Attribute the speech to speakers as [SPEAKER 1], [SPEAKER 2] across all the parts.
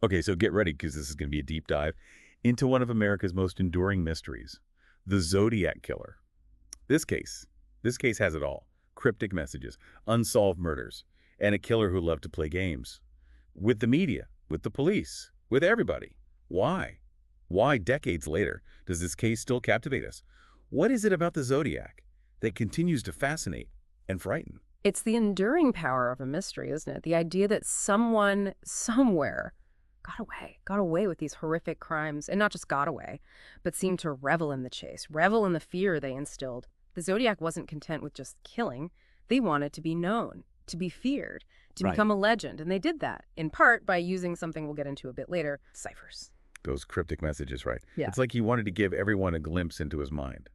[SPEAKER 1] Okay, so get ready because this is going to be a deep dive into one of America's most enduring mysteries, the Zodiac Killer. This case, this case has it all. Cryptic messages, unsolved murders, and a killer who loved to play games. With the media, with the police, with everybody. Why? Why, decades later, does this case still captivate us? What is it about the Zodiac that continues to fascinate and frighten?
[SPEAKER 2] It's the enduring power of a mystery, isn't it? The idea that someone, somewhere, got away with these horrific crimes, and not just got away, but seemed to revel in the chase, revel in the fear they instilled. The Zodiac wasn't content with just killing. They wanted to be known, to be feared, to
[SPEAKER 1] Right.
[SPEAKER 2] become a legend, and they did that, in part by using something we'll get into a bit later, ciphers.
[SPEAKER 1] Those cryptic messages, right?
[SPEAKER 2] Yeah.
[SPEAKER 1] It's like he wanted to give everyone a glimpse into his mind,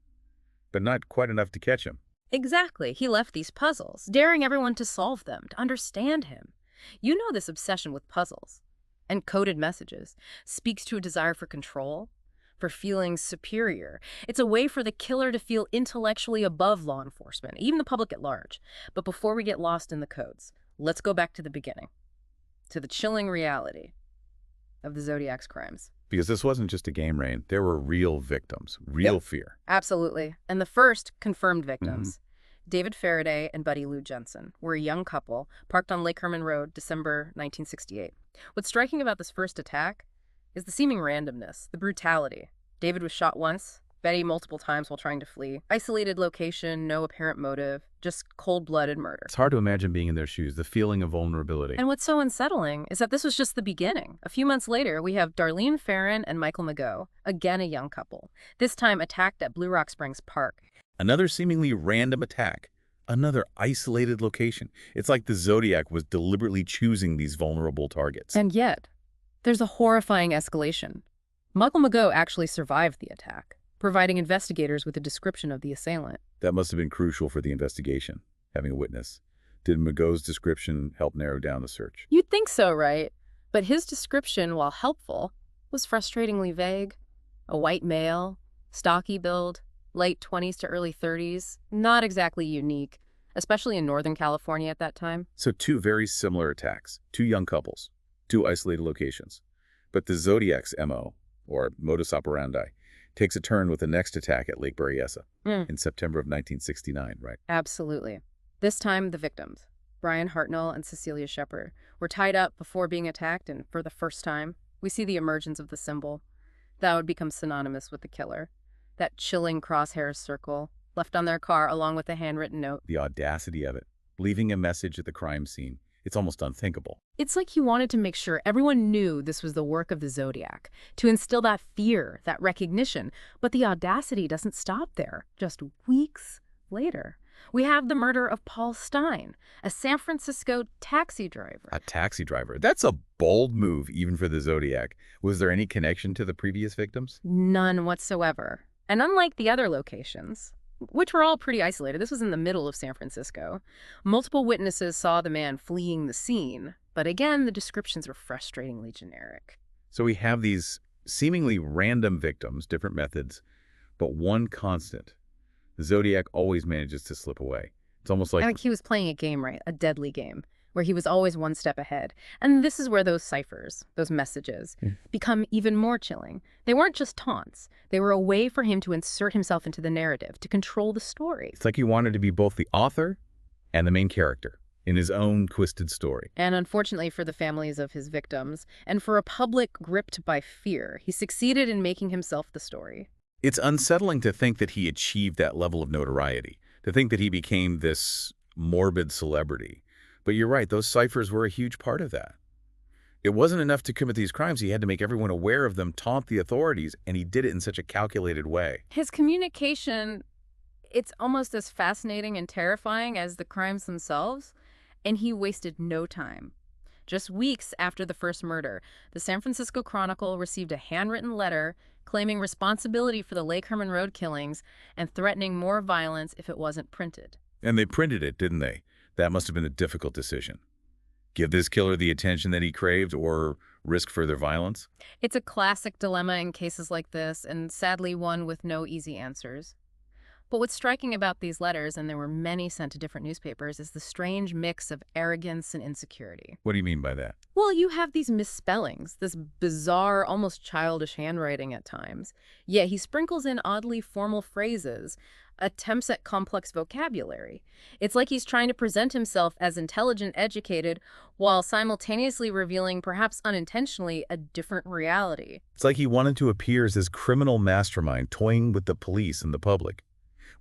[SPEAKER 1] but not quite enough to catch him.
[SPEAKER 2] Exactly. He left these puzzles, daring everyone to solve them, to understand him. You know, this obsession with puzzles and coded messages speaks to a desire for control, for feeling superior. It's a way for the killer to feel intellectually above law enforcement, even the public at large. But before we get lost in the codes, let's go back to the beginning, to the chilling reality of the Zodiac's crimes.
[SPEAKER 1] Because this wasn't just a game, Rain. There were real victims, real fear.
[SPEAKER 2] Absolutely. And the first confirmed victims, David Faraday and Buddy Lou Jensen, were a young couple parked on Lake Herman Road, December 1968. What's striking about this first attack is the seeming randomness, the brutality. David was shot once, Betty multiple times while trying to flee. Isolated location, no apparent motive, just cold-blooded murder.
[SPEAKER 1] It's hard to imagine being in their shoes, the feeling of vulnerability.
[SPEAKER 2] And what's so unsettling is that this was just the beginning. A few months later, we have Darlene Farron and Michael Mageau, again a young couple, this time attacked at Blue Rock Springs Park.
[SPEAKER 1] Another seemingly random attack, another isolated location. It's like the Zodiac was deliberately choosing these vulnerable targets.
[SPEAKER 2] And yet, there's a horrifying escalation. Michael Mageau actually survived the attack, providing investigators with a description of the assailant.
[SPEAKER 1] That must have been crucial for the investigation, having a witness. Did Mageau's description help narrow down the search?
[SPEAKER 2] You'd think so, right? But his description, while helpful, was frustratingly vague. A white male, stocky build, late 20s to early 30s, not exactly unique, especially in Northern California at that time.
[SPEAKER 1] So two very similar attacks, two young couples, two isolated locations. But the Zodiac's MO, or modus operandi, takes a turn with the next attack at Lake Berryessa in September of 1969, right?
[SPEAKER 2] Absolutely. This time, the victims, Brian Hartnell and Cecilia Shepard, were tied up before being attacked, and for the first time, we see the emergence of the symbol. That would become synonymous with the killer. That chilling crosshairs circle, left on their car along with a handwritten note.
[SPEAKER 1] The audacity of it, leaving a message at the crime scene. It's almost unthinkable.
[SPEAKER 2] It's like he wanted to make sure everyone knew this was the work of the Zodiac, to instill that fear, that recognition. But the audacity doesn't stop there. Just weeks later, we have the murder of Paul Stein, a San Francisco taxi driver.
[SPEAKER 1] A taxi driver. That's a bold move, even for the Zodiac. Was there any connection to the previous victims?
[SPEAKER 2] None whatsoever. And unlike the other locations, which were all pretty isolated, this was in the middle of San Francisco, multiple witnesses saw the man fleeing the scene. But again, the descriptions were frustratingly generic.
[SPEAKER 1] So we have these seemingly random victims, different methods, but one constant. The Zodiac always manages to slip away. It's almost like
[SPEAKER 2] I think he was playing a game, right? A deadly game, where he was always one step ahead. And this is where those ciphers, those messages, become even more chilling. They weren't just taunts. They were a way for him to insert himself into the narrative, to control the story.
[SPEAKER 1] it's like he wanted to be both the author and the main character in his own twisted story.
[SPEAKER 2] And unfortunately for the families of his victims, and for a public gripped by fear, he succeeded in making himself the story.
[SPEAKER 1] It's unsettling to think that he achieved that level of notoriety, to think that he became this morbid celebrity. But you're right, those ciphers were a huge part of that. It wasn't enough to commit these crimes. He had to make everyone aware of them, taunt the authorities, and he did it in such a calculated way.
[SPEAKER 2] His communication, it's almost as fascinating and terrifying as the crimes themselves, and he wasted no time. Just weeks after the first murder, the San Francisco Chronicle received a handwritten letter claiming responsibility for the Lake Herman Road killings and threatening more violence if it wasn't printed.
[SPEAKER 1] And they printed it, didn't they? That must have been a difficult decision. Give this killer the attention that he craved or risk further violence?
[SPEAKER 2] It's a classic dilemma in cases like this, and sadly one with no easy answers. But what's striking about these letters, and there were many sent to different newspapers, is the strange mix of arrogance and insecurity.
[SPEAKER 1] What do you mean by that?
[SPEAKER 2] Well, you have these misspellings, this bizarre, almost childish handwriting at times. Yet he sprinkles in oddly formal phrases, attempts at complex vocabulary. It's like he's trying to present himself as intelligent, educated, while simultaneously revealing, perhaps unintentionally, a different reality.
[SPEAKER 1] It's like he wanted to appear as this criminal mastermind toying with the police and the public.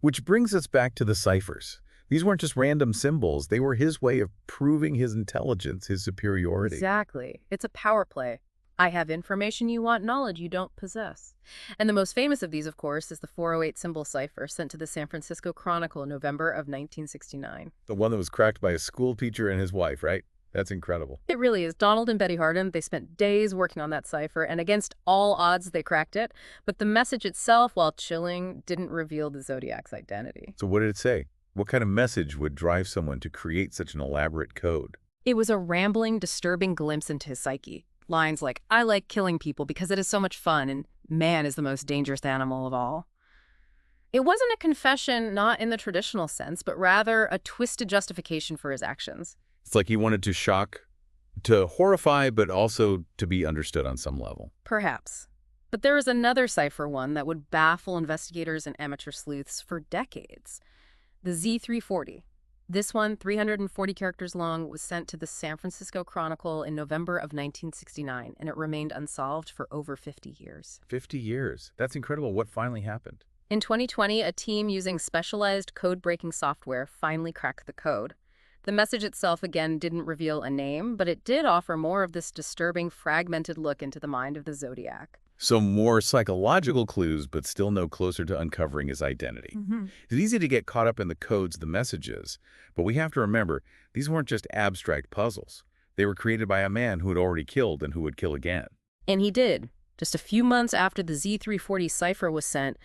[SPEAKER 1] Which brings us back to the ciphers. These weren't just random symbols. They were his way of proving his intelligence, his superiority.
[SPEAKER 2] Exactly. It's a power play. I have information you want, knowledge you don't possess. And the most famous of these, of course, is the 408 symbol cipher sent to the San Francisco Chronicle in November of 1969.
[SPEAKER 1] The one that was cracked by a school teacher and his wife, right? That's incredible.
[SPEAKER 2] It really is. Donald and Betty Hardin, they spent days working on that cipher, and against all odds, they cracked it. But the message itself, while chilling, didn't reveal the Zodiac's identity.
[SPEAKER 1] So what did it say? What kind of message would drive someone to create such an elaborate code?
[SPEAKER 2] It was a rambling, disturbing glimpse into his psyche. Lines like, "I like killing people because it is so much fun," and "man is the most dangerous animal of all." It wasn't a confession, not in the traditional sense, but rather a twisted justification for his actions.
[SPEAKER 1] It's like he wanted to shock, to horrify, but also to be understood on some level.
[SPEAKER 2] Perhaps. But there was another cipher one that would baffle investigators and amateur sleuths for decades. The Z340. This one, 340 characters long, was sent to the San Francisco Chronicle in November of 1969, and it remained unsolved for over 50 years.
[SPEAKER 1] 50 years. That's incredible. What finally happened?
[SPEAKER 2] In 2020, a team using specialized code-breaking software finally cracked the code. The message itself, again, didn't reveal a name, but it did offer more of this disturbing, fragmented look into the mind of the Zodiac.
[SPEAKER 1] So more psychological clues, but still no closer to uncovering his identity. It's easy to get caught up in the codes, the messages, but we have to remember, these weren't just abstract puzzles. They were created by a man who had already killed and who would kill again.
[SPEAKER 2] And he did. Just a few months after the Z340 cipher was sent,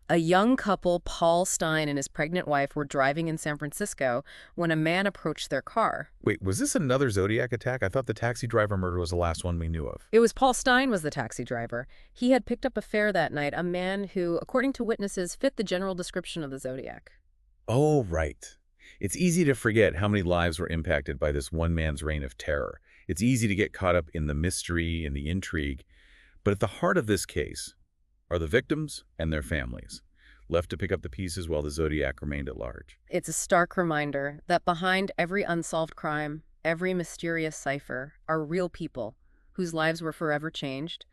[SPEAKER 2] a young couple, Paul Stein and his pregnant wife, were driving in San Francisco when a man approached their car.
[SPEAKER 1] Wait, was this another Zodiac attack? I thought the taxi driver murder was the last one we knew of.
[SPEAKER 2] It was Paul Stein was the taxi driver. He had picked up a fare that night, a man who, according to witnesses, fit the general description of the Zodiac.
[SPEAKER 1] Oh, right. It's easy to forget how many lives were impacted by this one man's reign of terror. It's easy to get caught up in the mystery and the intrigue. But at the heart of this case are the victims and their families, left to pick up the pieces while the Zodiac remained at large.
[SPEAKER 2] It's a stark reminder that behind every unsolved crime, every mysterious cipher, are real people whose lives were forever changed.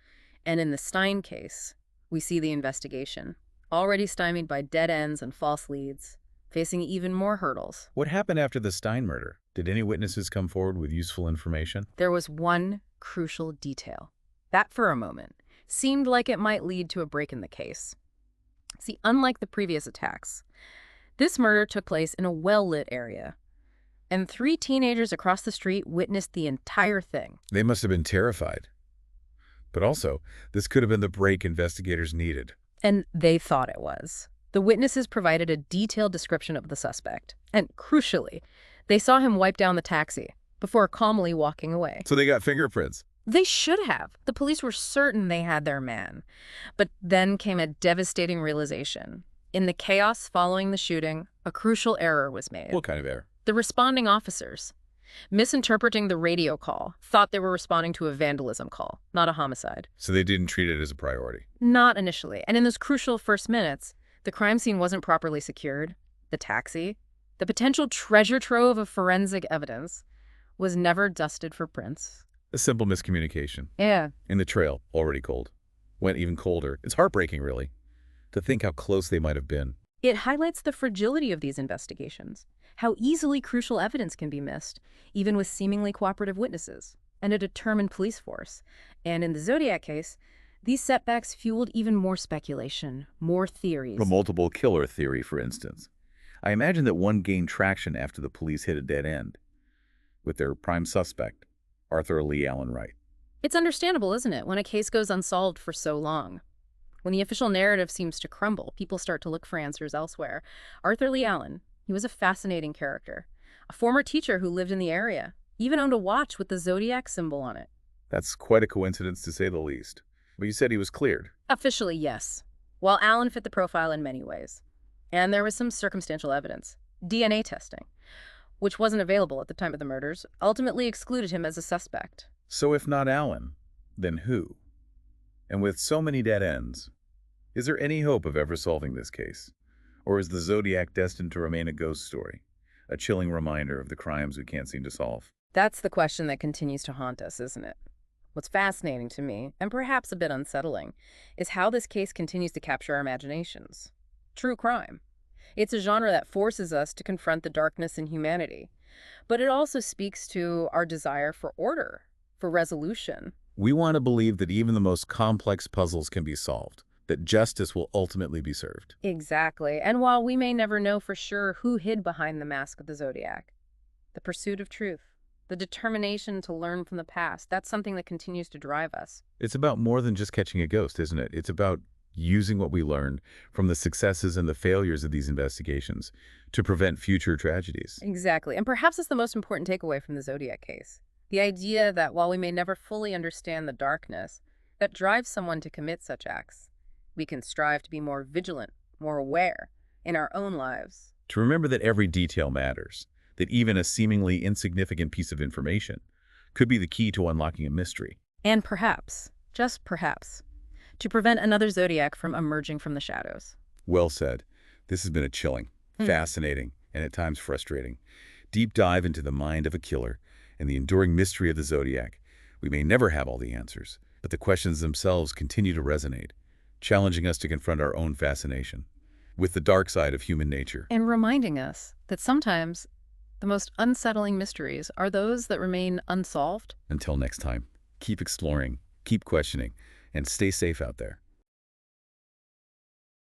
[SPEAKER 2] And in the Stein case, we see the investigation, already stymied by dead ends and false leads, facing even more hurdles.
[SPEAKER 1] What happened after the Stein murder? Did any witnesses come forward with useful information?
[SPEAKER 2] There was one crucial detail that, for a moment, seemed like it might lead to a break in the case. See, unlike the previous attacks, this murder took place in a well-lit area, and 3 teenagers across the street witnessed the entire thing.
[SPEAKER 1] They must have been terrified. But also, this could have been the break investigators needed.
[SPEAKER 2] And they thought it was. The witnesses provided a detailed description of the suspect, and crucially, they saw him wipe down the taxi before calmly walking away.
[SPEAKER 1] So they got fingerprints.
[SPEAKER 2] They should have. The police were certain they had their man. But then came a devastating realization. In the chaos following the shooting, a crucial error was made.
[SPEAKER 1] What kind of error?
[SPEAKER 2] The responding officers, misinterpreting the radio call, thought they were responding to a vandalism call, not a homicide.
[SPEAKER 1] So they didn't treat it as a priority.
[SPEAKER 2] Not initially. And in those crucial first minutes, the crime scene wasn't properly secured. The taxi, the potential treasure trove of forensic evidence, was never dusted for prints.
[SPEAKER 1] A simple miscommunication.
[SPEAKER 2] Yeah.
[SPEAKER 1] And the trail, already cold, went even colder. It's heartbreaking, really, to think how close they might have been.
[SPEAKER 2] It highlights the fragility of these investigations, how easily crucial evidence can be missed, even with seemingly cooperative witnesses, and a determined police force. And in the Zodiac case, these setbacks fueled even more speculation, more theories.
[SPEAKER 1] The multiple killer theory, for instance. I imagine that one gained traction after the police hit a dead end, with their prime suspect, Arthur Lee Allen Wright.
[SPEAKER 2] It's understandable, isn't it, when a case goes unsolved for so long? When the official narrative seems to crumble, people start to look for answers elsewhere. Arthur Lee Allen, he was a fascinating character. A former teacher who lived in the area, even owned a watch with the Zodiac symbol on it.
[SPEAKER 1] That's quite a coincidence, to say the least. But you said he was cleared.
[SPEAKER 2] Officially, yes. While Allen fit the profile in many ways. And there was some circumstantial evidence. DNA testing, which wasn't available at the time of the murders, ultimately excluded him as a suspect.
[SPEAKER 1] So if not Alan, then who? And with so many dead ends, is there any hope of ever solving this case? Or is the Zodiac destined to remain a ghost story, a chilling reminder of the crimes we can't seem to solve?
[SPEAKER 2] That's the question that continues to haunt us, isn't it? What's fascinating to me, and perhaps a bit unsettling, is how this case continues to capture our imaginations. True crime. It's a genre that forces us to confront the darkness in humanity, but it also speaks to our desire for order, for resolution.
[SPEAKER 1] We want to believe that even the most complex puzzles can be solved, that justice will ultimately be served.
[SPEAKER 2] Exactly. And while we may never know for sure who hid behind the mask of the Zodiac, the pursuit of truth, the determination to learn from the past, that's something that continues to drive us.
[SPEAKER 1] It's about more than just catching a ghost, isn't it? It's about using what we learned from the successes and the failures of these investigations to prevent future tragedies.
[SPEAKER 2] Exactly. And perhaps it's the most important takeaway from the Zodiac case. The idea that while we may never fully understand the darkness that drives someone to commit such acts, we can strive to be more vigilant, more aware in our own lives.
[SPEAKER 1] To remember that every detail matters, that even a seemingly insignificant piece of information could be the key to unlocking a mystery.
[SPEAKER 2] And perhaps, just perhaps, to prevent another Zodiac from emerging from the shadows.
[SPEAKER 1] Well said. This has been a chilling, fascinating, and at times frustrating deep dive into the mind of a killer and the enduring mystery of the Zodiac. We may never have all the answers, but the questions themselves continue to resonate, challenging us to confront our own fascination with the dark side of human nature.
[SPEAKER 2] And reminding us that sometimes the most unsettling mysteries are those that remain unsolved.
[SPEAKER 1] Until next time, keep exploring, keep questioning, and stay safe out there.